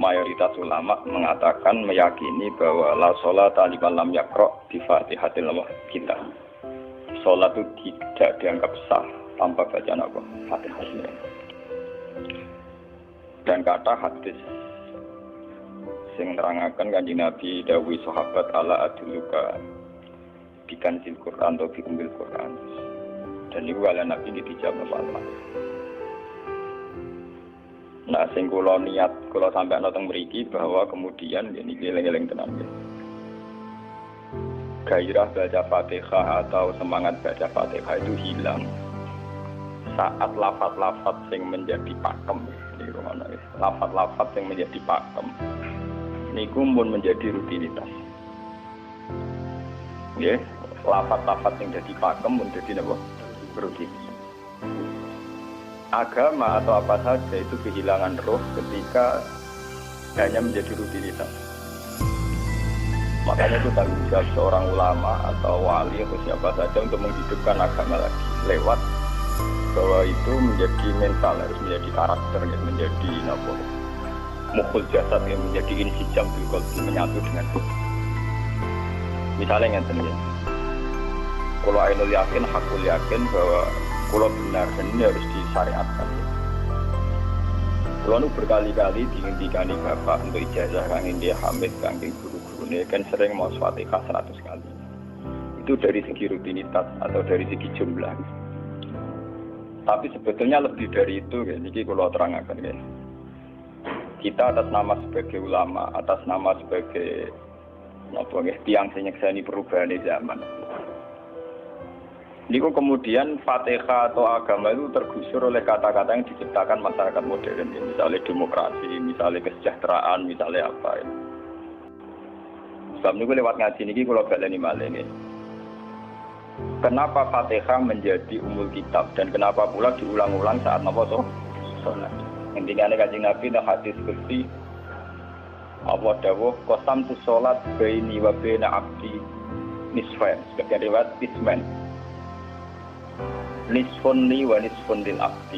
mayoritas ulama mengatakan meyakini bahwa la sholata liman lam yaqra bi Fatihatil kitab. Salat itu tidak dianggap sah tanpa bacaan apa? Fatihah. Dan kata hadis sing nerangaken Kanjeng Nabi dawuh sahabat ala aduluka bikanzil Quran atau bikumbil Quran. Dan itu ala Nabi dijawab apa? Nah, sing kula niat kula sampai nonton mriki bahwa kemudian ini eling-eling tenan ya. Gairah baca Fatihah atau semangat baca Fatihah itu hilang saat lafaz-lafaz yang menjadi pakem ini rumana ya. Lafaz-lafaz yang menjadi pakem niku pun menjadi rutinitas. Ya, lafaz-lafaz yang jadi pakem menjadi apa? Rutinitas. Agama atau apa saja itu kehilangan roh ketika hanya menjadi rutinitas. Makanya itu tanggung jawab seorang ulama atau wali atau siapa saja untuk menghidupkan agama lagi lewat bahwa itu menjadi mental, harus menjadi karakter, menjadi mukhul jasad yang menjadi insijam bil menyatu dengan roh. Misalnya ngeten ya. Kalau ainul yakin, hakul yakin bahwa kalau benar dan ini harus disyariatkan. Kalau berkali-kali dihentikan bapak untuk ijazah kangge dia hamid kangge guru-guru ini kan sering mau Fatihah 100 kali. Itu dari segi rutinitas atau dari segi jumlah. Tapi sebetulnya lebih dari itu, ya. Ini kalau terangkan ya. Kita atas nama sebagai ulama, atas nama sebagai tiang senyekseni perubahan zaman. Niku kemudian Fatihah atau agama itu tergusur oleh kata-kata yang diciptakan masyarakat modern, misalnya demokrasi, misalnya kesejahteraan, misalnya apa. Ya. Sebab niku lewat ngaji niki kula baleni malih nggih. Kenapa Fatihah menjadi umul kitab dan kenapa pula diulang-ulang saat napa salat? Intinya Kanjeng Nabi nek hadis kursi apa dawuh qasam tu salat baini wa baina abdi nisfain, sebagai riwayat isman. Nisfun li wa nisfun lil abdi.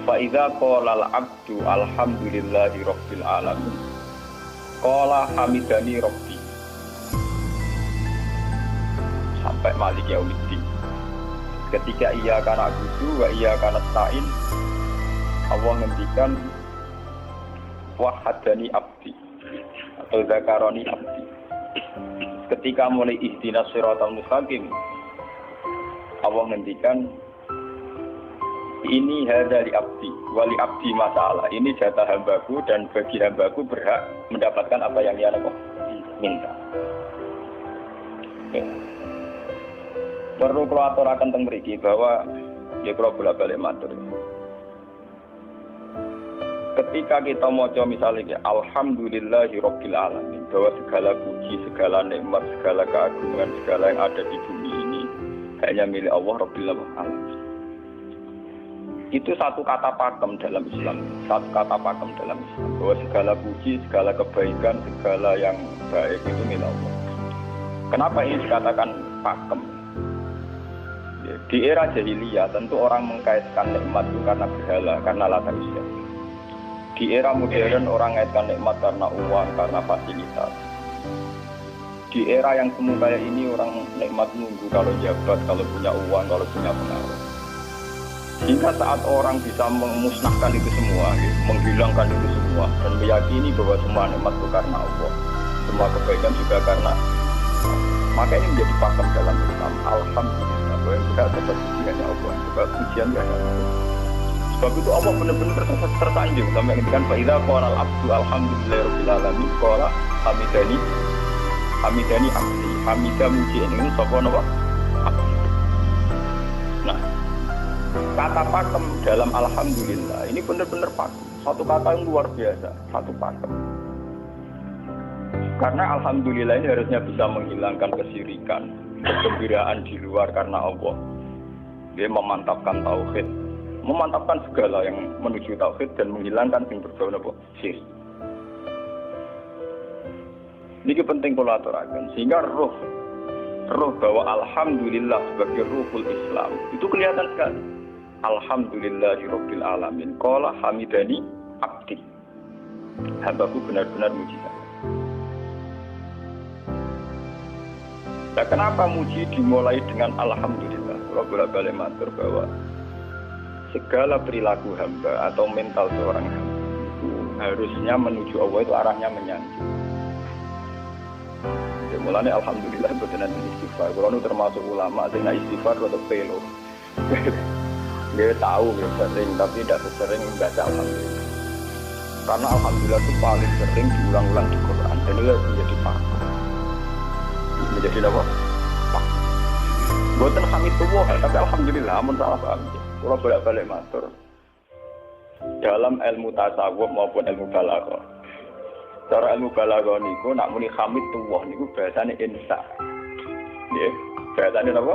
Fa idza qala al abdu alhamdulillahi rabbil alamin. Qala hamidani rabbi. Sampai Malik Yaumiddin. Ketika ia kana abudu wa ia kana sa'in, Allah ngendikan wahadani abdi atau zakaroni abdi. Ketika mulai ihdinas siratal mustaqim, Allah ngendikan ini hadali abdi wali abdi masalah, ini jatah hambaku dan bagi hambaku berhak mendapatkan apa yang dia minta. Okay. Perlu kalau aturakan teng mriki bahwa ya kalau bolak-balik matur. Ketika kita maca misalnya alhamdulillahi rabbil alamin, bahwa segala puji, segala nikmat, segala keagungan, segala yang ada di bumi ini hanya milik Allah rabbil alamin. Itu satu kata pakem dalam Islam, satu kata pakem dalam Islam, bahwa segala puji, segala kebaikan, segala yang baik itu milik Allah. Kenapa ini dikatakan pakem? Di era jahiliyah tentu orang mengkaitkan nikmat itu karena berhala, karena latar usia. Di era modern orang mengaitkan nikmat karena uang, karena fasilitas. Di era yang semu kayak ini orang nikmat nunggu kalau jabat, kalau punya uang, kalau punya pengaruh. Hingga saat orang bisa memusnahkan itu semua, menghilangkan itu semua, dan meyakini bahwa semua nikmat itu karena Allah, semua kebaikan juga karena Allah. Maka ini menjadi pakem dalam Islam. Alhamdulillah. Bahwa yang kita dapat pujiannya Allah, juga pujiannya Allah. Sebab itu Allah benar-benar tersanjung sampai ngendikan fa idza qala al-abdu alhamdulillahirabbil alamin qala hamidani abdi. Hamidah muji ini sapa napa? Nah, kata pakem dalam alhamdulillah ini benar-benar pakem. Satu kata yang luar biasa, satu pakem. Karena alhamdulillah ini harusnya bisa menghilangkan kesyirikan, kegembiraan di luar karena Allah. Dia memantapkan tauhid, memantapkan segala yang menuju tauhid dan menghilangkan yang berbau apa? Syirik. Ini penting kalau aturakan, sehingga roh bahwa alhamdulillah sebagai ruhul Islam itu kelihatan sekali. Alhamdulillahirabbil alamin. Qala hamidani abdi. hambaku benar-benar muji saya. Nah, kenapa muji dimulai dengan alhamdulillah? Kalau bolak-balik matur bahwa segala perilaku hamba atau mental seorang hamba itu harusnya menuju Allah, itu arahnya menyanjung. Ya, mulanya alhamdulillah betul istighfar. Kalau itu termasuk ulama, dengan istighfar atau pelo. Dia tahu ya sering, tapi tidak sesering membaca alhamdulillah. Karena alhamdulillah itu paling sering diulang-ulang di Quran. Dan itu menjadi paku. Menjadi apa? Paku. Bukan hamidullah, tapi alhamdulillah, amun salah paham. Kalau bolak-balik matur. Dalam ilmu tasawuf maupun ilmu balaghah. Cara ilmu balaghah niku nak muni hamidullah niku bahasane insa. Nggih, bahasane apa?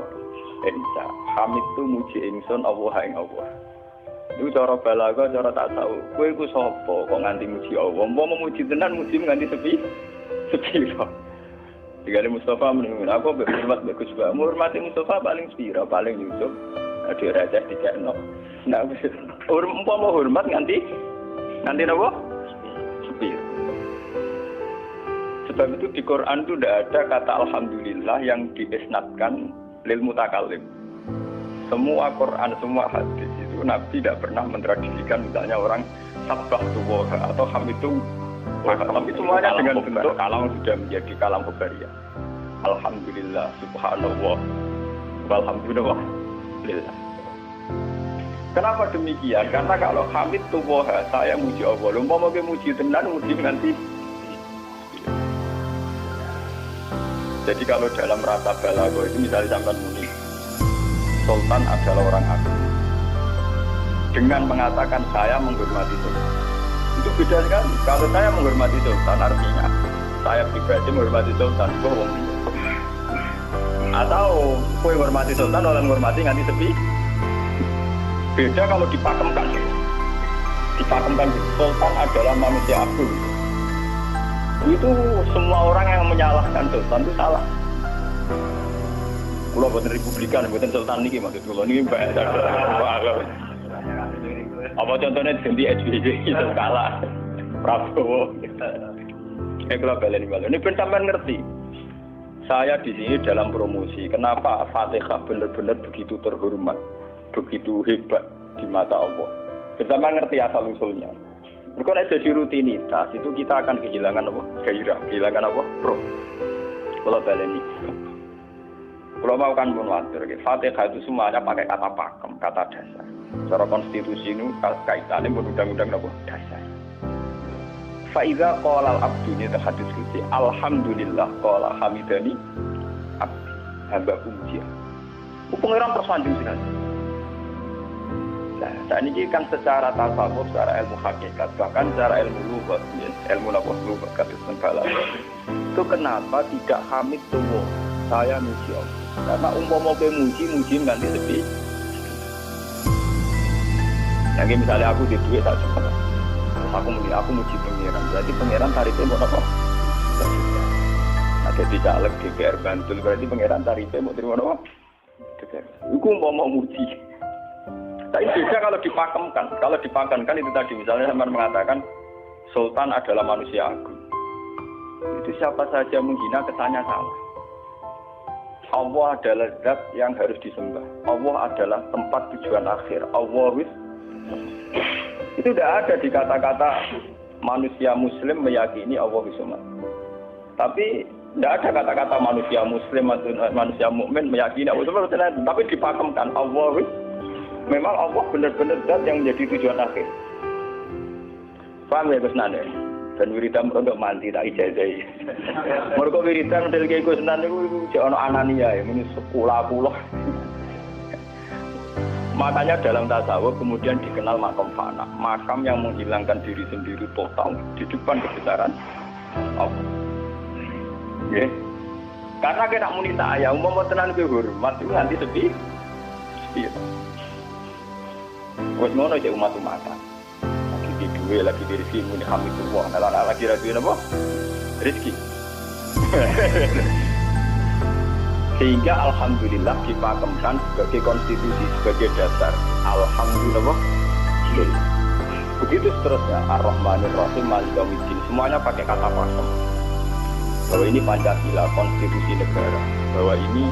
Insa. Hamid itu muji ingsun Allah ing Allah. Itu cara balaghah, cara tasawuf. Kowe iku sapa kok nganti muji Allah? Umpama muji tenan muji nganti sepi. Kok. Digale Mustafa menunggu aku berhormat bagus banget. Menghormati Mustafa paling spira, paling Yusuf. Ada raja dikekno. Nah, umpama hormat nganti napa? Spira. Sebab itu di Quran itu tidak ada kata alhamdulillah yang diisnadkan lil mutakallim. Semua Quran, semua hadis itu Nabi tidak pernah mentradisikan misalnya orang sabbahtullaha atau hamidu. Tapi semuanya dengan bentuk kalam sudah menjadi kalam khabariyah. Alhamdulillah, subhanallah, walhamdulillah. Kenapa demikian? Karena kalau hamid tuwoha, saya muji Allah. Umpama ke muji tenan, muji nanti. Jadi kalau dalam rasa balaghah itu misalnya sampai muni, Sultan adalah orang agung. Dengan mengatakan saya menghormati Sultan, itu beda sekali. Kalau saya menghormati Sultan artinya saya pribadi menghormati Sultan, bohong. Atau kowe menghormati Sultan, orang menghormati nganti sepi. Beda kalau dipakemkan. Dipakemkan Sultan adalah manusia agung. Itu semua orang yang menyalahkan Sultan itu salah. Kalau buatan Republikan, buatan Sultan ini maksud kalau ini bahasa. Apa contohnya ganti SBY itu kalah. Prabowo. Kalau balen ini ben sampean ngerti. Saya di sini dalam promosi. Kenapa Fatihah benar-benar begitu terhormat, begitu hebat di mata Allah. Bersama ngerti asal usulnya. Kalau jadi rutinitas itu kita akan kehilangan apa? Gairah, kehilangan apa? Roh. Kalau baleni. Kalau mau kan pun wajar. Fatihah itu semuanya pakai kata pakem, kata dasar. Secara konstitusi itu kaitannya undang-undang apa? Dasar. Faiza qala al-abdu ini hadis qudsi. Alhamdulillah qala hamidani abdi. Hamba puji. Pengiran tersanjung sinan. Nah, saat ini kan secara tasawuf, secara ilmu hakikat, bahkan secara ilmu lughat, ilmu lughat kados balaghah. Itu kenapa tidak hamid tuwo? Saya muji Allah. Karena umpama kowe muji ganti sepi. Yang misalnya aku di duit tak cukup. Aku muji pengiran. Berarti pengiran tarifnya mau apa? Nah, jadi caleg DPR Bantul berarti pengiran tarifnya mau terima apa? DPR. Iku mau muji. Tapi beda kalau dipakemkan. Kalau dipakemkan itu tadi misalnya sama mengatakan Sultan adalah manusia agung. Itu siapa saja menghina kesannya salah. Allah adalah zat yang harus disembah. Allah adalah tempat tujuan akhir. Allah itu tidak ada di kata-kata manusia muslim meyakini Allah Subhanahu. Tapi tidak ada kata-kata manusia muslim atau manusia mukmin meyakini Allah Subhanahu. Tapi dipakemkan Allah. Memang Allah benar-benar zat yang menjadi tujuan akhir. Paham ya Gus Nanda? Dan wiridan untuk mandi tak ijazahi. Mereka wiridan dari Gus Nanda itu jangan anania ya, ini sekolah. Makanya dalam tasawuf kemudian dikenal makam fana, makam yang menghilangkan diri sendiri total di depan kebesaran Allah. Ya. Karena kita muni saya, umpama tenan ke hormat itu nanti sepi. Wes ngono cek umat-umatan. Lagi di duwe, lagi di rezeki muni hamidullah. Ala lagi rezeki napa? Rezeki. Sehingga alhamdulillah dipakemkan sebagai konstitusi, sebagai dasar. Alhamdulillah. Begitu seterusnya. Ar-Rahmanir Rahim Maliki Yaumiddin. semuanya pakai kata pakem. Bahwa ini Pancasila, konstitusi negara, bahwa ini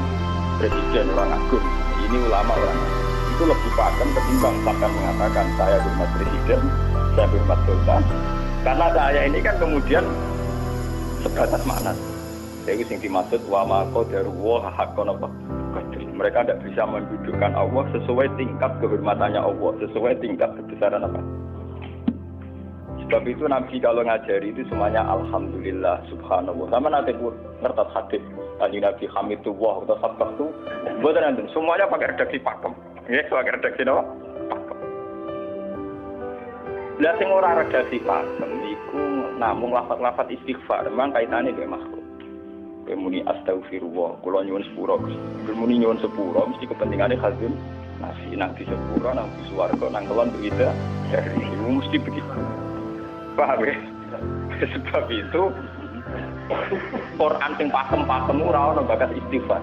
presiden orang agung, ini ulama orang agung. Itu lebih pakem ketimbang bahkan mengatakan saya hormat presiden, saya hormat sultan. Karena saya ini kan kemudian sebatas makna. Jadi yang dimaksud wa ma qadarullah haqqan apa? Mereka tidak bisa mendudukkan Allah sesuai tingkat kehormatannya Allah, sesuai tingkat kebesaran apa. Sebab itu Nabi kalau ngajari itu semuanya alhamdulillah subhanallah. Sama nanti pun ngertas hadis tadi Nabi hamidullah atau sabtu. Buat nanti semuanya pakai redaksi pakem. Ya, pakai redaksi apa? Pakem. Lah sing ora redaksi pakem iku namung lafaz-lafaz istighfar, memang kaitannya dengan makhluk. Muni astagfirullah, kula nyuwun sepura. Muni nyuwun sepura mesti kepentingane khazun nasi nang di sepura nang di swarga nang kelon begitu. Dari itu mesti begitu. Paham ya? Sebab itu Quran sing pakem-pakem ora ono bakat istighfar.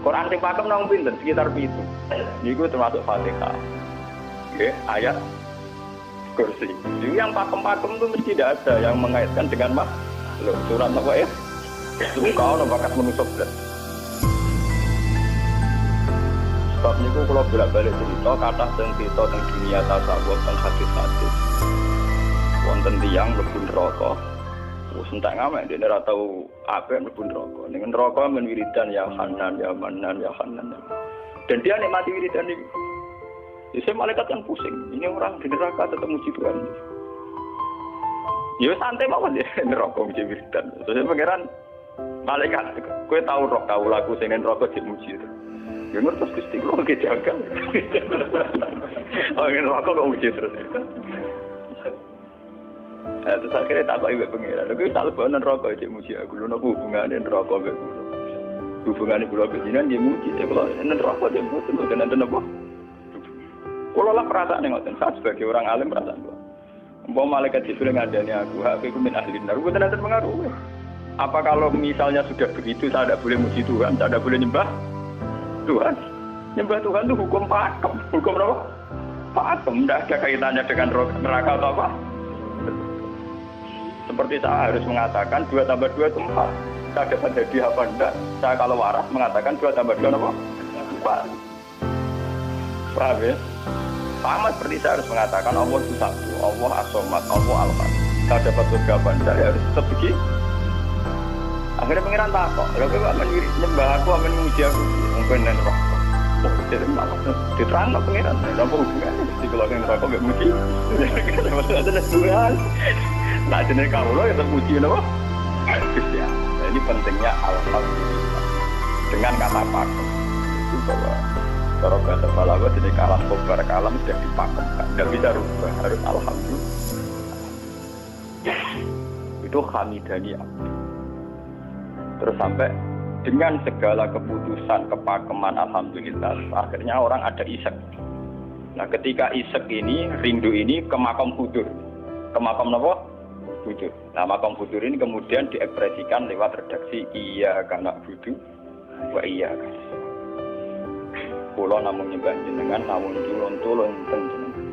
Quran sing pakem nang pinten sekitar 7. Niku termasuk Fatihah. Nggih, ayat kursi. Jadi yang pakem-pakem itu mesti tidak ada yang mengaitkan dengan makhluk. Surat apa ya? Itu kau nak bakat manusia belas. Sebab niku kalau bolak-balik cerita kata cerita tentang dunia tasawuf dan hadis-hadis. Wonten tiyang mlebu neraka. Terus entek ngamek dene ora tau apik mlebu neraka. Ning neraka men wiridan ya Hanan ya Manan ya Hanan. Dan dia nikmati wiridan iki. Jadi malaikat yang pusing. Ini orang di neraka tetap muji Tuhan. Ya santai mawon ya neraka muji wiridan. Terus pangeran malaikat, kowe tahu roh tahu lagu sing ning neraka dimuji itu. Ya ngertos Gusti kok kejagal. Oh ning neraka kok muji terus. Terus akhirnya tak kok ibu pengiran. Kowe tak lebih neraka dimuji aku. Lho napa hubungane neraka mbek kula? Hubungane kula bejinan dia muji. Kalau neraka dia mboten nenten apa? Kula lah perasaan ngoten. Saya sebagai orang alim perasaan kula. Umpama malaikat Jibril ngandani aku, hak aku min ahli neraka. Mboten nenten pengaruh. Apa kalau misalnya sudah begitu saya tidak boleh muji Tuhan, saya tidak boleh nyembah Tuhan? Nyembah Tuhan itu hukum pakem. Hukum apa? Pakem. Tidak ada kaitannya dengan neraka atau apa. Seperti saya harus mengatakan 2 tambah 2 itu 4. Saya dapat hadiah apa enggak? Saya kalau waras mengatakan 2 tambah 2 apa? 4. Paham ya? Sama seperti saya harus mengatakan Allah itu satu. Allah as-somad, Allah al-ahad. Saya dapat surga apa enggak? Ya harus tetap begitu. Akhirnya pengiran takut, kalau kau akan nyembah aku, akan memuji aku, mungkin dan roh. Oh, jadi malah diterang tak pengiran, apa hubungannya? Jadi kalau yang roh kau memuji, maksudnya ada Tuhan. Nah, jenis kau loh yang terpuji, apa? Ya, ini pentingnya alhamdulillah. Dengan kata pakem itu bahwa kalau bahasa Balawa jenis kalam kobar kalam sudah dipakemkan, tidak bisa rubah, harus alhamdulillah. Itu hamidani abdi. Terus sampai dengan segala keputusan kepakeman alhamdulillah akhirnya orang ada isek. Nah ketika isek ini rindu ini ke makam hudur. Ke makam apa? Hudur. Nah makam hudur ini kemudian diekspresikan lewat redaksi iya kana hudu wa iya kana. Kula namung nyembah jenengan namun tulung teng jenengan.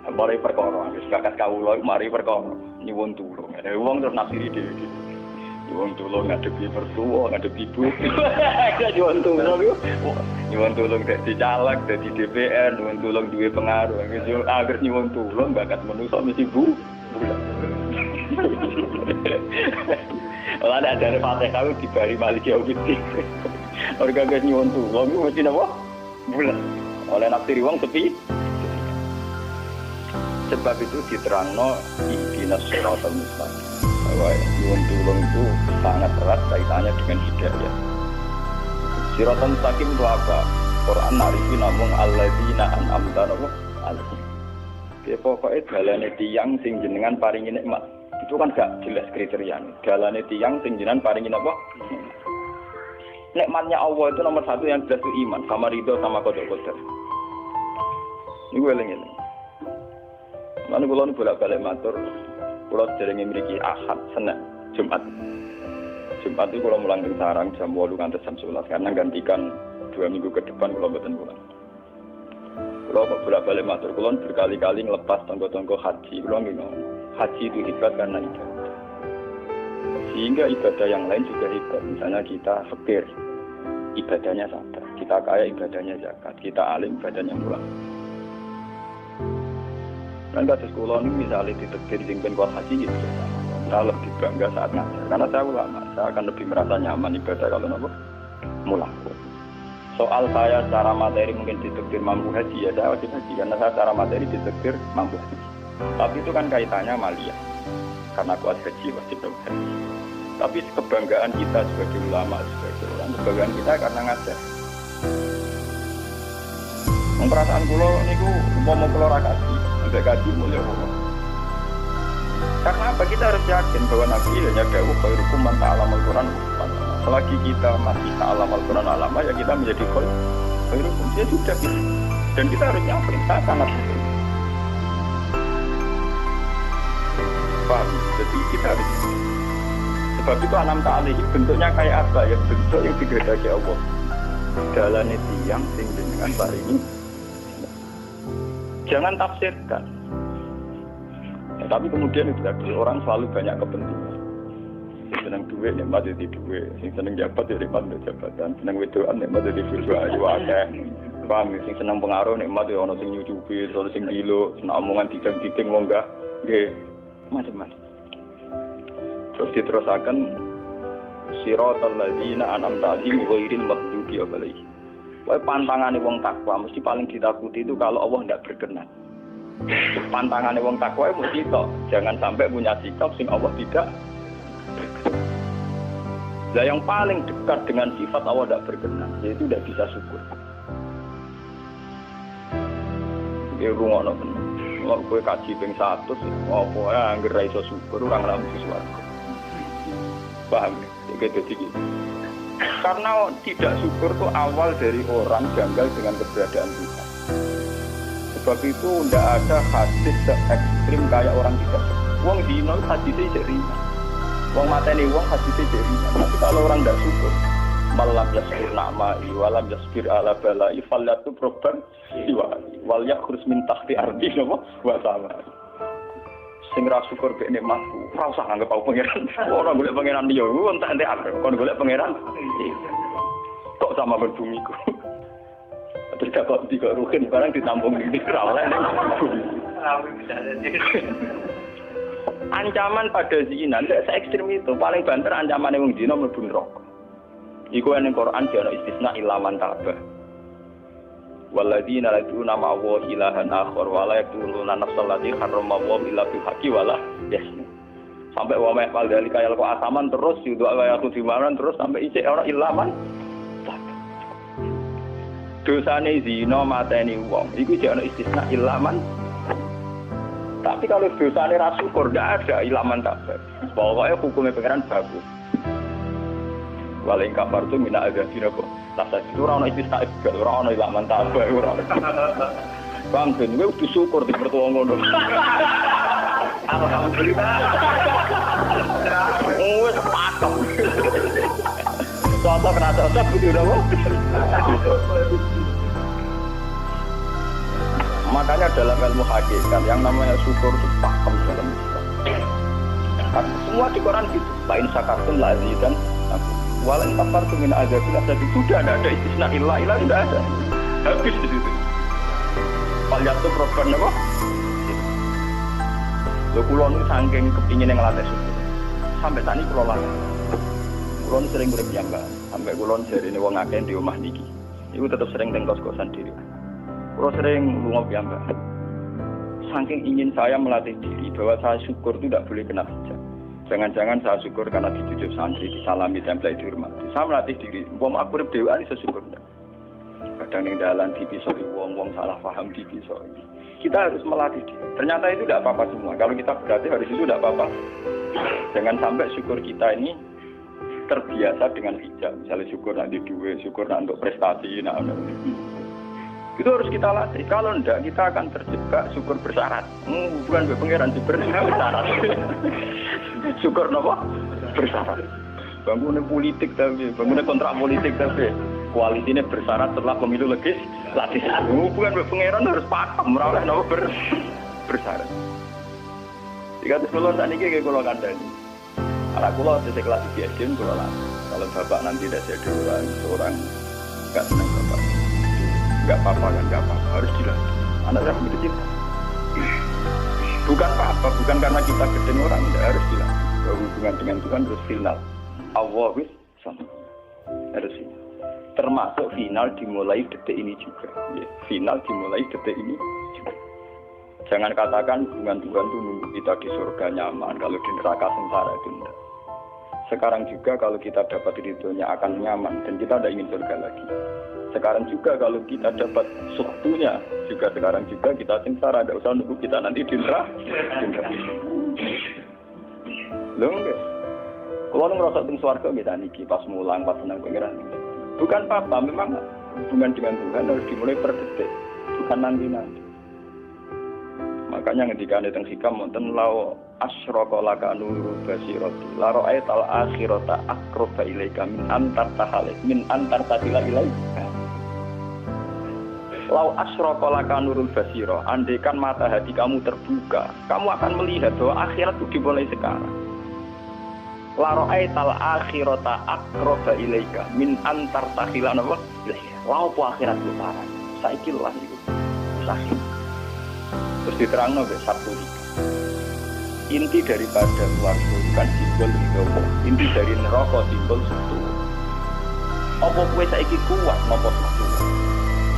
Mari perkara wis bakat kawula mari perkara nyuwun tulung. Wong terus nafsiri dhewe. Nyuwun tulung ngadepi mertua, ngadepi ibu. Nyuwun tulung dadi caleg, dadi DPR, nyuwun tulung duwe pengaruh. Agar nyuwun tulung bakat manusa mesti bu. Ora ada Fatihah ku dibari Malik Yaumiddin. Ora gak nyuwun tulung mesti napa? Bulan. Oleh nafsiri wong sepi. Sebab itu diterangno ihdinas siratal mustaqim. Bahwa nyuwun tulung itu sangat erat kaitannya dengan hidayah. Siratal mustaqim itu apa? Quran narifi namung alladzina an'amta alaihim. Dia pokoknya dalane tiyang sing jenengan paringi nikmat. Itu kan gak jelas kriterianya. Dalane tiyang sing jenengan paringi apa? Nikmatnya Allah itu nomor 1 yang jelas itu iman sama ridho sama qada. Ini gue eling-eling. Mana kula nu bolak-balik matur, kula derenge mriki Ahad, Senin, Jumat. Jumat itu kula mulang teng sarang jam 8 ngantos jam 11 karena gantikan 2 minggu ke depan kula mboten pulang. Kula bolak-balik matur, kula berkali-kali ngelepas tonggo-tonggo haji, kula nggih ngomong. Haji itu hebat karena ibadah. Sehingga ibadah yang lain juga hebat. Misalnya kita fakir, ibadahnya sadar. Kita kaya, ibadahnya zakat. Kita alim, ibadahnya pulang. Dan kata sekolah ini misalnya ditekir sing kuat haji gitu. Saya lebih bangga saat ngajar. Karena saya ulama, saya akan lebih merasa nyaman ibadah kalau nopo mulang. Soal saya secara materi mungkin ditekir mampu haji, ya saya wajib haji. Karena saya secara materi ditekir mampu haji. Tapi itu kan kaitannya maliyah. Karena kuat haji wajib haji. Tapi kebanggaan kita sebagai ulama, sebagai orang, kebanggaan kita karena ngajar. Perasaan kula niku umpama kula ra kaji, nek kaji mulya Allah. Karena apa? Kita harus yakin bahwa Nabi hanya dawuh khairukum man ta'allama al-Qur'an. Selagi kita masih ta'allama al-Qur'an alama, ya kita menjadi khairukum. Ya sudah gitu. Dan kita harus yakin, saya sangat yakin. Paham? Jadi kita harus. Sebab itu anam ta'alih bentuknya kayak apa ya? Bentuk yang digedaki Allah. Dalane tiyang sing jenengan paringi. Jangan tafsirkan. Ya, tapi kemudian itu tadi orang selalu banyak kepentingan. Yang senang duit, nikmat jadi duit. Yang senang jabat, ya nikmat jadi jabatan. Senang wedoan, nikmat jadi virtual. Wadah. Paham? Yang senang pengaruh, nikmat ya orang sing nyucupi, orang sing gilo, senang omongan tidang-tiding, enggak. Nggih, macam-macam. Terus diterusakan siratal ladzina an'amta 'alaihim ghairil maghdubi 'alaihim. Wae pantangane wong takwa mesti paling ditakuti itu kalau Allah tidak berkenan. Pantangane wong takwa mesti tok, jangan sampai punya sikap sing Allah tidak. Lah yang paling dekat dengan sifat Allah tidak berkenan, yaitu tidak bisa syukur. Ya rungono ben. Wong kowe kaji ping 100, apa ya anggere ra iso syukur ora ngramu sesuatu. Paham? Gitu. Karena tidak syukur itu awal dari orang janggal dengan keberadaan Tuhan. Sebab itu tidak ada hadis se-ekstrim kayak orang tidak syukur. Wong dino hadisnya jadi ringan. Wong mateni wong hadisnya jadi ringan. Tapi kalau orang tidak syukur, malam yaskur na'ma'i walam yasbir ala bala'i falyatu proban iwa'i wal yakhurus min tahti ardi wa sama. Sing ra syukur mek nikmatku, ora usah anggap aku pangeran. Ora golek pangeran liya, entek-entek aku. Kon golek pangeran. Kok sama berbumiku. Terus kok tiga rukin barang ditampung di ora oleh. Ancaman pada zina, tidak se-ekstrim itu. Paling banter ancaman wong zina mlebu neraka. Iku ning Quran jare istisna ilaman tabah. Walladzina yad'una ma'a ilahan akhar wa la yaqtuluna nafsal lati harrama Allah illa bil haqqi wa la yasnu. Sampai wa ma yaqal dari kaya kok asaman terus yudu kaya aku dimaran terus sampai isik ora ilaman. Dosane zina mateni wong iku jek ana istisna ilaman. Tapi kalau dosane ra syukur ndak ada ilaman tabah. Pokoke hukume pangeran bagus. Waling kabar tu mina azabina kok. Rasa itu ora ono istisna juga, ora ono ilaman tabah ora. Bang ben kowe kudu syukur di mertua ngono. Alhamdulillah. Wes pakem. Contoh kena cocok kudu napa? Makanya dalam ilmu hakikat yang namanya syukur itu pakem dalam Islam. Semua di Quran gitu. Lain syakartum lazidan walan kafartum min azabil azab sudah ada istisna illa tidak ada. Habis di situ. Palyatu program apa? Lho kula nu saking kepingin ngelatih syukur. Sampai tani kula latih. Kula sering urip piyambak, sampai kula jarine wong akeh di omah niki. Iku tetep sering teng kos-kosan diri. Kula sering lunga piyambak. Saking ingin saya melatih diri bahwa saya syukur itu tidak boleh kena hijab. Jangan-jangan saya syukur karena dicucuk santri, disalami, tempel, dihormati. Saya melatih diri. Wong aku urip dhewean iso syukur ndak. Kadang ning dalan dipisoi wong salah paham dipisoi. Kita harus melatih diri. Ternyata itu tidak apa-apa semua. Kalau kita berarti harus itu tidak apa-apa. Jangan sampai syukur kita ini terbiasa dengan hijab. Misalnya syukur nanti duit, syukur nanti untuk prestasi, itu harus kita latih. Kalau enggak, kita akan terjebak syukur bersyarat. Bukan pengeran bersyarat. Syukur apa? Bersyarat. Bangunan politik tapi, bangunan kontrak politik tapi, koalisinya bersyarat setelah pemilu legislatif. Bukan pengeran harus pakem, meraulah apa bersyarat. Jika sekolah saat ini kayak kulo kandani. Anak kulo sekelas IGSD kulo lah. Kalau bapak nanti tidak jadi seorang nggak senang bapak, nggak apa-apa kan nggak apa-apa harus dilatih. Anak saya begitu cinta. Bukan apa-apa, bukan karena kita gedeng orang tidak harus dilatih. Hubungan dengan Tuhan terus final. Allah wis sama harus ini. Termasuk final dimulai detik ini juga. Ya, final dimulai detik ini juga. Jangan katakan hubungan Tuhan itu nunggu kita di surga nyaman, kalau di neraka sengsara itu enggak. Sekarang juga kalau kita dapat ridhonya akan nyaman dan kita tidak ingin surga lagi. Sekarang juga kalau kita dapat suhtunya juga sekarang juga kita sengsara, tidak usah nunggu kita nanti di neraka. Loh enggak. Kalau ngerasa di surga kita niki pas mulang pas senang pengiran. Bukan apa-apa, memang hubungan dengan Tuhan harus dimulai per detik, bukan nanti-nanti. Makanya ketika ada teng hikam wonten lau asyraka laka nurul basirati la ra'aital akhirata aqraba ilaika min antar tatila ilaika. Lau asyraka laka nurul basira, andaikan mata hati kamu terbuka, kamu akan melihat bahwa akhirat itu dimulai sekarang. La ra'aital akhirata aqraba ilaika min antar tatila ilaika. Lau po akhirat itu parah. Saiki lah iku. Sakit. Terus diterangno be satu inti daripada keluarga bukan simbol hidup, inti dari neraka simbol suatu. Apa kowe saiki kuat nampa suatu?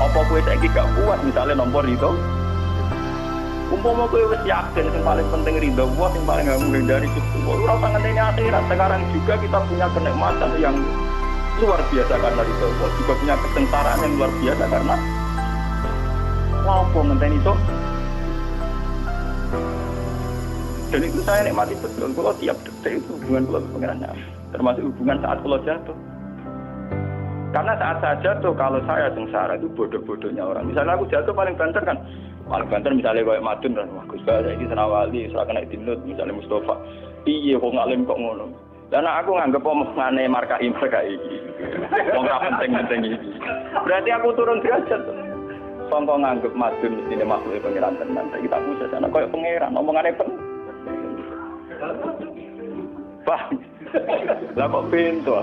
Apa kowe saiki gak kuat misalnya nomor itu? Umpama kowe wis yakin yang paling penting ridho Allah, yang paling gak menghindari suatu. Ora usah ngenteni akhirat. Sekarang juga kita punya kenikmatan yang luar biasa karena ridho Allah, juga punya kesengsaraan yang luar biasa karena apa ngenteni itu? Dan itu saya nikmati betul. Kalau tiap detik itu hubungan kalau pengirannya, termasuk hubungan saat kalau jatuh. Karena saat saya jatuh, kalau saya sengsara itu bodoh-bodohnya orang. Misalnya aku jatuh paling banter kan, paling banter misalnya kayak Madun kan, wah Gus Bae ini senawali, serah kena dinut, misalnya Mustafa, iya kok ngalim kok ngono. Dan aku nganggep omongane markai ini, wong ra penting-penting iki. Berarti aku turun derajat. Sangka nganggep Madun mestine makhluk pengiran tenan, kita bisa sana koyo pengiran, omongane penting. Pak, lah kok pintu?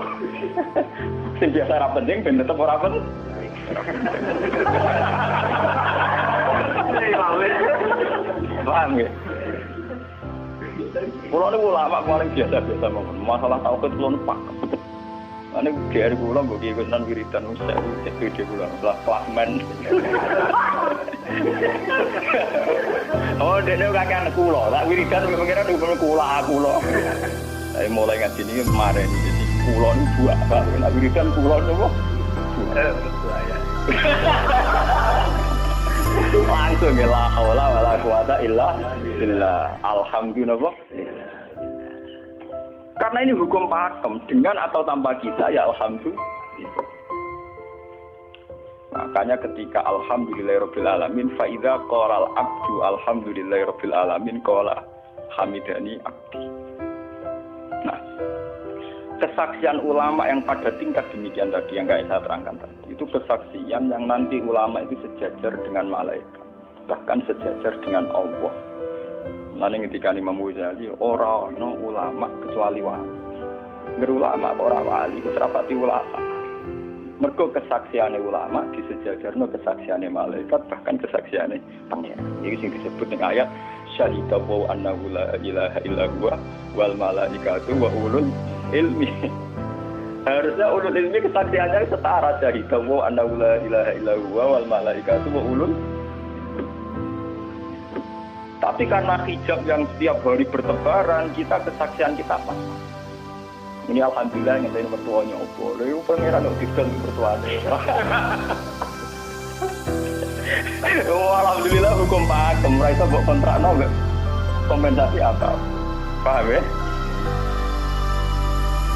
Sing biasa ora penting, ben tetep ora penting. Paham ya? Kulo niku ulama paling biasa-biasa mawon. Masalah tauhid kulo pakem. Ane GR kulo mbok iki nan wiridan usah iki kulo lah klasmen. Oh, dene kakean kulo, tak wiridan pengen dhuwur kulo. Saya mulai ngaji ini kemarin jadi kulo ini buah, Pak. Nak wiridan kulo niku. Langsung ya la haula wala quwata illa billah. Alhamdulillah. Karena ini hukum pakem, dengan atau tanpa kita ya alhamdulillah. Makanya ketika alhamdulillahirabbil alamin fa idza qala al-abdu alhamdulillahirabbil alamin qala hamidani abdi. Nah, kesaksian ulama yang pada tingkat demikian tadi yang saya terangkan tadi, itu kesaksian yang nanti ulama itu sejajar dengan malaikat, bahkan sejajar dengan Allah. Nanti ketika Imam Ghazali orang no ulama kecuali wali, berulama orang wali keserapati ulama. Mergo kesaksiane ulama disejajarno kesaksiane malaikat, bahkan kesaksiane pangeran. Iki sing disebut ning ayat syahida wa annahu la ilaha illa huwa wal malaikatu wa ulul ilmi. Harusnya ulul ilmi kesaksiannya setara syahida wa annahu la ilaha illa huwa wal malaikatu wa ulul. Tapi karena hijab yang setiap hari bertebaran, kita kesaksian kita pas. Ini alhamdulillah yang saya mertuanya opo. Lalu pangeran kok dikel mertuane. Oh alhamdulillah hukum pakem, ra iso mbok kontrakno mbek kompensasi apa. Paham ya?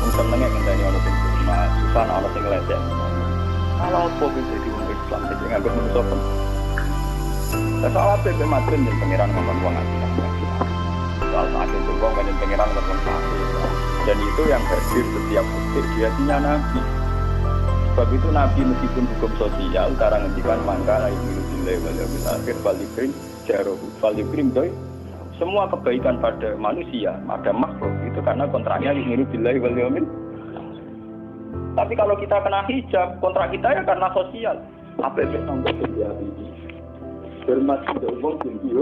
Wong senenge ngenteni ono sing cuma, susah ono sing lecek. Kalau opo bisa di wong Islam iki nganggo manusa pun. Soal apa yang materi dan pengiran ngomong uang hati. Soal sakit itu uang dan pengiran ngomong sakit. Dan itu yang hadir setiap detik dia punya Nabi. Sebab itu Nabi meskipun hukum sosial sekarang ngendikan mangka ibu nilai wal yaumil akhir falibrim jarohu falibrim doi. semua kebaikan pada manusia, pada makhluk itu karena kontraknya yu'minu billahi wal yaumil. Tapi kalau kita kena hijab, kontrak kita ya karena sosial. Apa yang sampai terjadi ini? Hormat tidak umum tinggi.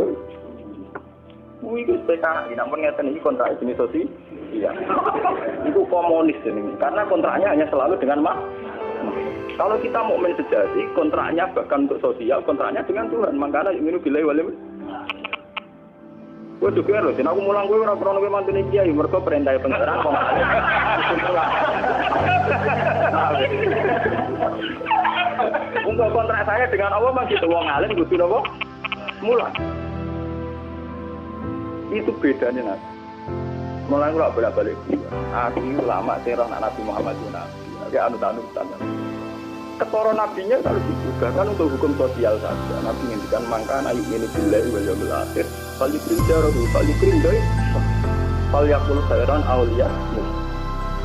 Itu PKI, namun ngeten ini kontrak jenis sosial. Iya. Itu komunis ini, karena kontraknya hanya selalu dengan Kalau kita mukmin sejati, kontraknya bahkan untuk sosial, kontraknya dengan Tuhan. Makanya yu'minu billahi wal yaumil. Gue juga loh, aku mulang gue orang-orang gue mantu nih kiai, mereka perintah pengeran kok. Untuk kontrak saya dengan Allah masih itu wong alim, gue sudah kok mulang. Itu bedanya Nabi. Mulang gue bolak-balik. Aku lama teror Nabi Muhammad itu Nabi. Dia anut-anut tanda. Ketoro nabinya kalau juga kan untuk hukum sosial saja. Nabi ngendikan mangka ayu ini billahi wal yaumil akhir. Falikrim jarohu, falikrim doi. Falyakul khairan auliya.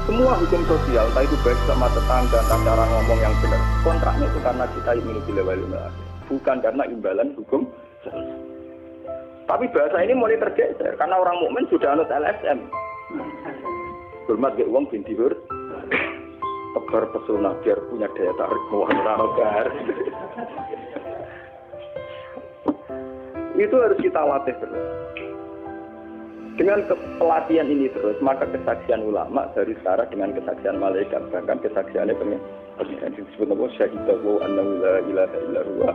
Semua hukum sosial, entah itu baik sama tetangga, entah cara ngomong yang benar. Kontraknya itu karena kita ini billahi wal yaumil akhir. Bukan karena imbalan hukum sosial. Tapi bahasa ini mulai tergeser karena orang mukmin sudah anut LSM. Hormat ke uang binti hur. Tebar pesona biar punya daya tarik muar. Itu harus kita latih terus. Dengan pelatihan ini terus, maka kesaksian ulama dari setara dengan kesaksian malaikat, bahkan kesaksiannya pengiran disebut nama syahidahu annahu la ilaha illa huwa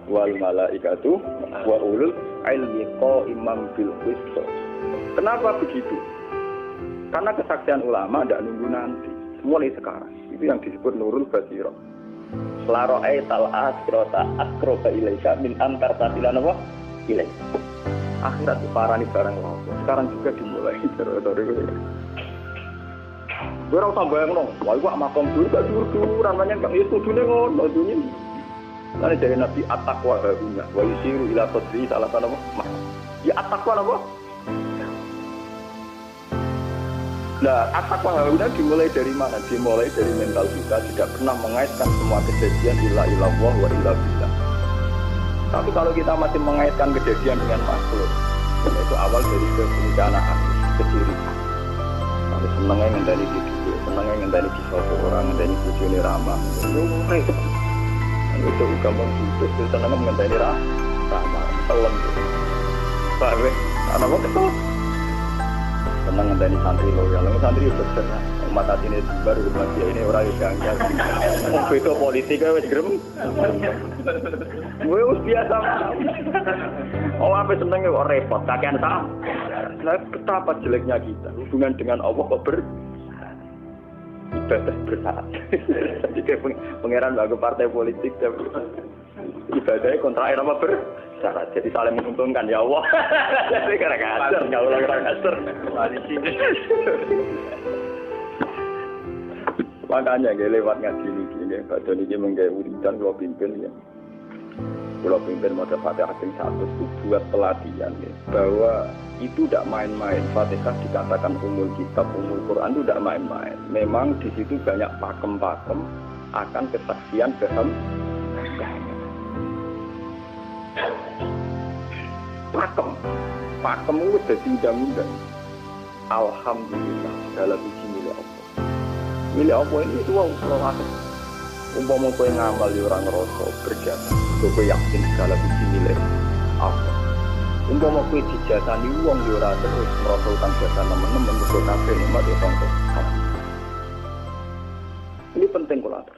wal malaikatu wa ulul ilmi qa'iman bil qist. Kenapa begitu? Karena kesaksian ulama tidak nunggu nanti, mulai sekarang. Itu yang disebut nurul basirah. La ra'aital akhirata aqraba ilaika min antar tasilan apa? Ilaik. Akhirat itu parani barang apa? Sekarang juga dimulai dari gue ora usah bayangno, wah iku makom dulu gak dur-duran banyak kang Yesus kudune ngono dunya. Lan dari Nabi at-taqwa harunya, wa yusiru ila qadri salah satu apa? Ya at-taqwa apa? Nah, at-taqwa harunya dimulai dari mana? Dimulai dari mental kita tidak pernah mengaitkan semua kejadian illa illallah wa illa billah. Tapi kalau kita masih mengaitkan kejadian dengan makhluk, itu awal dari kebencanaan kecil. Kalau senangnya ngendani video, senangnya ngendani kisah orang, ngendani bujuni ramah. Itu gampang putus, itu senangnya ngendani ramah, telan. Baik, anak mau kesel. Senang ngendani santri loyal, santri berserah. Mata sini baru lagi ini orang yang mau itu politik kan wes gerem. Gue us biasa. Oh apa senengnya kok repot, kakean tak. Nah, betapa jeleknya kita hubungan dengan Allah kok ibadah bersyarat. Jadi kayak pangeran bagi partai politik ibadahnya kontra apa bersyarat. Jadi saling menguntungkan ya Allah. Jadi kadang-kadang nggak ulang kadang-kadang. Makanya lewat ngaji ini, Pak Doni ini menggawe wiridan kalau pimpin ya. Kalau pimpin model Fatihah yang satu itu buat pelatihan ya, bahwa itu tidak main-main. Fatihah dikatakan umul kitab, umul Quran itu tidak main-main. Memang di situ banyak pakem-pakem akan kesaksian paham. Pakem itu jadi undang-undang. Alhamdulillah dalam uji milik Allah. Milik Allah ini itu Allah. Umpama kowe ngamal ya ora ngrasa berjasa, kowe yakin segala puji milik Allah. Umpama kowe dijasani wong ya ora terus ngrasa utang jasa nemen-nemen mergo kabeh nikmat ya sangko. Ini penting kula atur.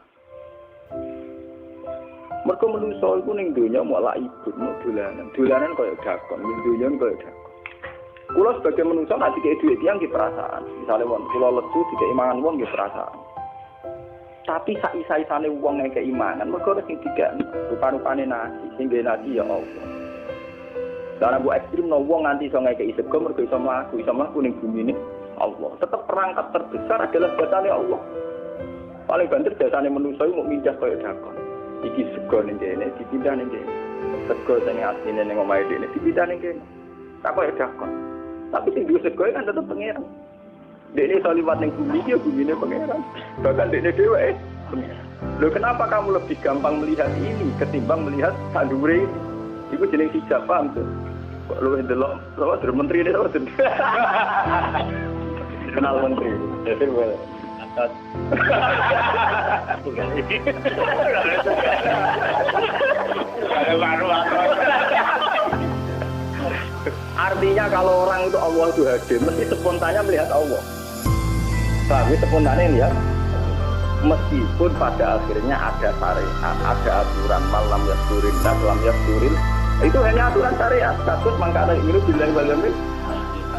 Mergo manusa iku ning donya malah ibut mau dolanan. Dolanan koyo dakon, ning donya koyo dakon. Kula sebagai manusa nek dikek dhuwit tiyang nggih perasaan. Misale wong kula lesu dikek imangan wong nggih perasaan. Tapi saisa-isane wong nek keimanan mergo sing dikek rupa-rupane nasi, sing nggih nasi ya Allah. Dalam bu ekstrim no wong nganti iso ngekeki sego mergo iso mlaku ning bumi ini Allah. Tetap perangkat terbesar adalah jasane Allah. Paling banter jasane manusa iku mung minjah koyo dakon. Iki sego ning kene dipindah ning kene. Sego sing asline ning omahe dene dipindah ning kene. Tak koyo dakon. Tapi sing duwe sego kan tetep pangeran. Dene iso liwat ning bumi ya bumine pangeran. Bahkan dene dhewe pangeran. Loh kenapa kamu lebih gampang melihat ini ketimbang melihat sandure ini? Iku jeneng hijab paham tuh. Kok lu ndelok sama menteri ini sama kenal menteri. Jadi boleh. Atas. Artinya kalau orang itu Allah itu hadir, mesti spontannya melihat Allah. Tapi spontannya lihat, meskipun pada akhirnya ada syariat, ada aturan malam yasturin dan malam yasturin, itu hanya aturan syariat. Status mangkana ini bilang bagaimana?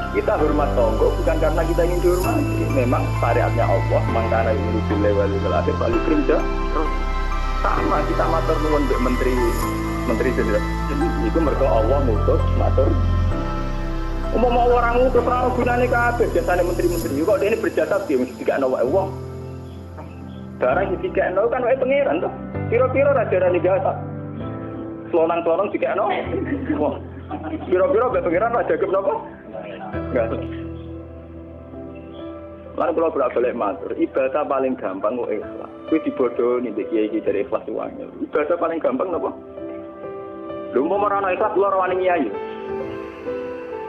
Kita hormat tonggo bukan karena kita ingin dihormati. Memang syariatnya Allah mangkana ini bilang bagaimana? Balik kerja sama kita matur nuwun mbek menteri jenderal. Itu mergo Allah ngutus matur. Umpama orang ngutus ora gunane kabeh jasane menteri-menteri. Kok dene berjasa piye mesti dikakno wae wong. Barang iki dikakno kan wae pangeran to. Pira-pira ra jarane jasa. Selonang-selonang dikakno. Wong. Pira-pira wae pangeran ra jagep napa? Enggak. Lan kula bolak-balik matur, ibadah paling gampang kok ikhlas. Kuwi dibodohi nek kiai iki dari ikhlas wae. Ibadah paling gampang napa? Lha umpama ora ana ikhlas kula ora wani nyai.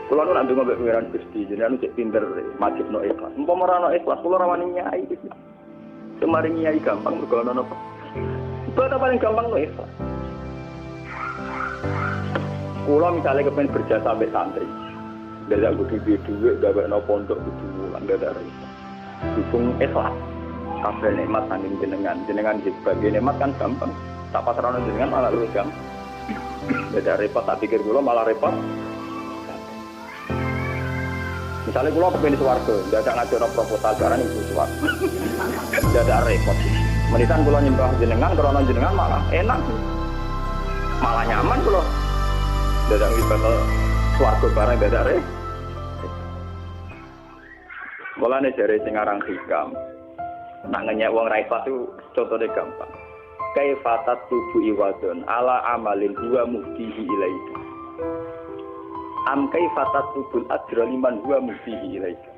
Kula nu ndonga mbek pangeran Gusti, jenengan cek pinter majibno ikhlas. Umpama ora ana ikhlas kula ora wani nyai. Semari nyai gampang mergo ana napa? Ibadah paling gampang kok ikhlas. Kula misalnya kepen berjasa sampai santri. Dadak kudu duwe gawekno pondok kudu mulang dadak iso. Dukung ikhlas. Kabeh nikmat saking jenengan sebagai nikmat kan gampang. Tak pasrahno jenengan malah luwih gampang. Dadak repot tak pikir kula malah repot. Misalnya kula kepen swarga, dadak ngajono proposal barang ibu swarga. Dadak repot. Menitan kula nyembah jenengan krana jenengan malah enak. Malah nyaman kula. Dadak ibadah swarga barang dadak repot. Mulane jare sing aran hikam. Nak ngenyek wong ra ikhlas itu contone gampang. Kaifatat tubu iwadon ala amalin huwa muftihi ilaika. Am kaifatat tubul ajra liman huwa muftihi ilaika.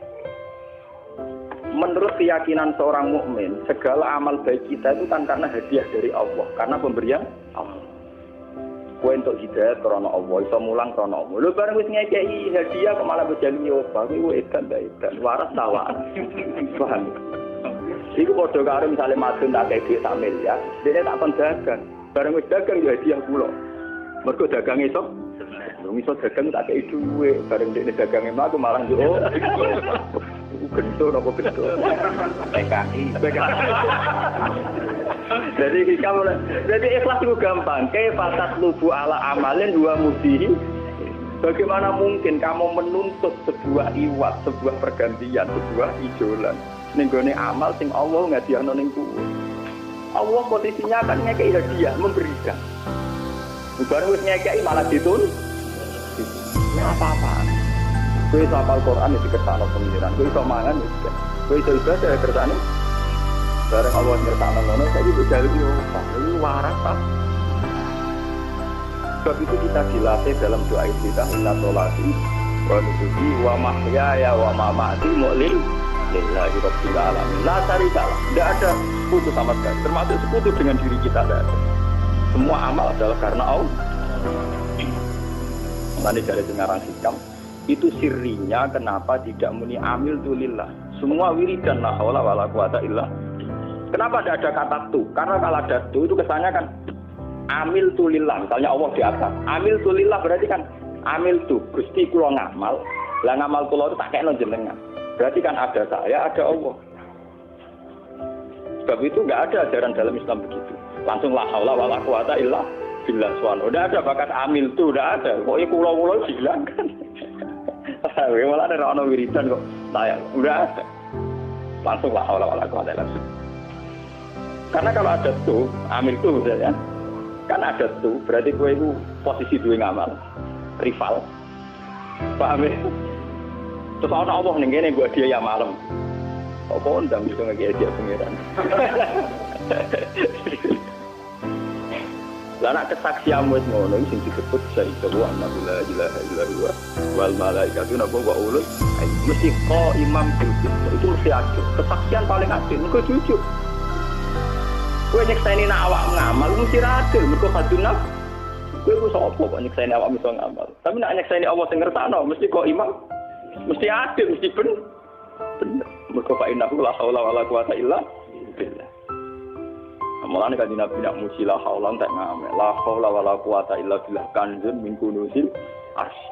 Menurut keyakinan seorang mukmin, segala amal baik kita itu kan karena hadiah dari Allah, karena pemberian Allah. Kowe entuk hidayah karena Allah, iso mulang karena Allah. Lho bareng wis ngekeki hadiah kok malah bejani yo, kowe edan ta edan, waras tawa. Paham? Iku padha karo misale madun tak kei dhuwit 1 miliar, dene tak kon dagang. Bareng wis dagang yo hadiah kula. Mergo dagang iso. Wong iso dagang tak kei dhuwit, bareng dene dagange mlaku malah yo. Gento napa gento? PKI. Jadi ikhlas itu gampang. Kaifatat lubu ala amalin wa mudihi. Bagaimana mungkin kamu menuntut sebuah iwat, sebuah pergantian, sebuah ijolan ning gone amal sing Allah ngadiahno ning kuwe. Allah posisinya kan ngekeki hadiah, memberikan. Bukan wis ngekeki malah ditun. Ya apa-apaan. Kowe iso hafal Quran iki kersane pengiran. Kowe iso mangan iki. Kowe iso ibadah kersane. Bareng Allah ngertakno ngono saiki bisa yo. Ini waras ta. Sebab itu kita dilatih dalam doa istiftah inna sholati wa nusuki wa mahyaya wa mamati mu'lil lillahi rabbil alamin. La syarika lah. Tidak ada sekutu sama sekali. Termasuk sekutu dengan diri kita tidak ada. Semua amal adalah karena Allah. Nanti dari dengaran hikam itu sirrinya kenapa tidak muni amil tulillah. Semua wiridan la haula wala quwata illa. Kenapa tidak ada kata tu? Karena kalau ada tu itu kesannya kan amil tulillah. Misalnya Allah di atas. Amil tulillah berarti kan amil tu. Gusti kula ngamal. Lah ngamal kula itu tak kena jenengan. Berarti kan ada saya, ada Allah. Sebab itu enggak ada ajaran dalam Islam begitu. Langsung la haula wala quwata illa billah subhanahu. Enggak ada bakat amil tu, enggak ada. Pokoknya kula-kula dihilangkan. Malah ada orang wiridan kok saya udah ada langsung lah awal-awal aku ada langsung karena kalau ada tuh amil tuh misalnya kan ada tuh berarti gue itu posisi dua ngamal rival paham ya terus orang Allah nih gini buat dia yang malam apa undang gitu nggak dia pengiran lah nak kesaksian wis ngono sing disebut syahida wa la ilaha illallah wal malaikatu napa wa ulul mesti ko imam itu mesti adil kesaksian paling adil mergo jujur kowe nyekseni nak awak ngamal mesti adil mergo hadunaf kowe Kowe sapa kok nyekseni awak iso ngamal. Tapi nek nyekseni Allah sing ngersakno mesti kok imam. Mesti adil, mesti bener. Mergo fa innahu la haula wala quwata illa billah. Mulane kan Nabi nak muji la haula tak ngame. La haula wala quwata illa billah kanzun min kunuzil arsy.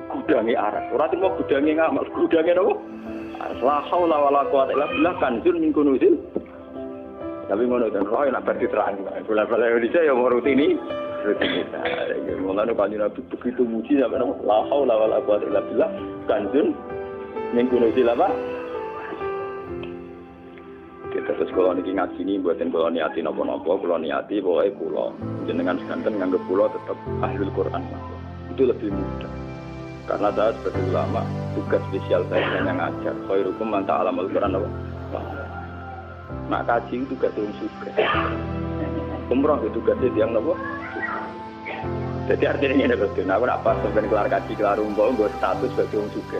Gudange aras. Ora timo gudange ngamal, gudange napa? La haula wala quwata illa billah kanzun min kunuzil. Tapi ngono kan roh nak berarti terang. Bola-bola Indonesia ya mau rutini. Rutinitas. Mulane kan Nabi begitu muji sampai napa? La haula wala quwata illa billah kanzun min kunuzil apa? Terus kalau niki ngaji ini buatin kalau niati nopo-nopo, kalau niati pokoknya kulo jenengan sekanten nganggep kulo tetap ahlul Quran itu lebih mudah karena saya sebagai ulama tugas spesial saya hanya ngajar khairukum man ta'allamal Quran apa? Nak kaji itu tugas yang suka umroh itu tugasnya yang nopo jadi artinya ini ada betul aku nak pas sampai kelar kaji kelar umroh gue status sebagai orang suka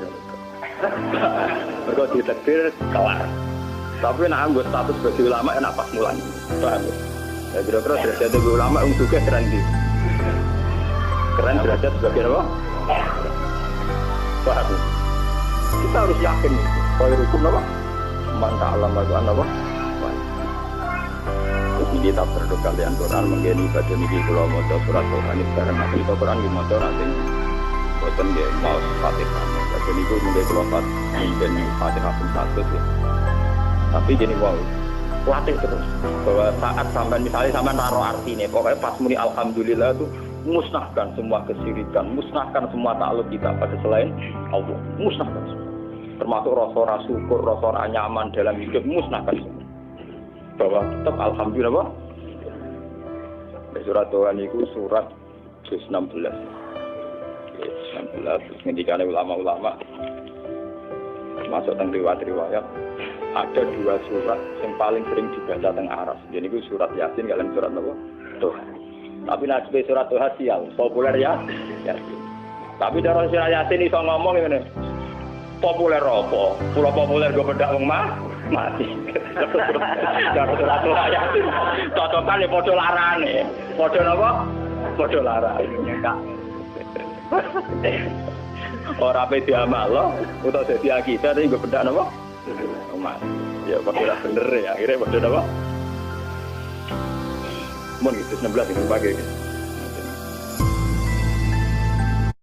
mereka ditakdir kelar. Tapi nak anggo status sebagai ulama enak pas mulan. Paham ya? Kira-kira derajat sebagai ulama juga keren di. Keren derajat sebagai apa? Paham ya? Kita harus yakin khairukum apa? Man ta'allama Al-Qur'an apa? Terus ini kita berdoa kalian Quran menggeni baca niki kula maca surat Quran iki bareng nanti Quran di maca nanti boten nggih mau Fatihah. Baca niku mungkin kula mungkin Fatihah pun satu ya. Tapi gini wow, latih terus bahwa saat sampai misalnya sampai naruh artinya, pokoknya pas muni alhamdulillah itu musnahkan semua kesyirikan, musnahkan semua takluk kita pada selain Allah, musnahkan semua. Termasuk rasa syukur, rasa nyaman dalam hidup, musnahkan semua. Bahwa tetap alhamdulillah apa? Surat Tuhan itu surat 16. 16 terus ngendikane ulama-ulama masuk teng riwayat ada dua surat yang paling sering dibaca teng aras. Jadi itu surat Yasin kalian surat apa? Tuhan. Tapi nasib surat Tuhan sial, populer ya. Yasin. Tapi dalam surat Yasin iso ngomong ngene. Populer apa? Pulau populer gue bedak wong mati. Dalam surat Tuhan Yasin. Cocokan ya padha larane. Padha napa? Padha larane. Ora pe diamal utawa dadi akidah tapi gue bedak napa? Mas, ya padahal bener ya, akhirnya padahal apa? Mohon gitu, 16 ini pagi.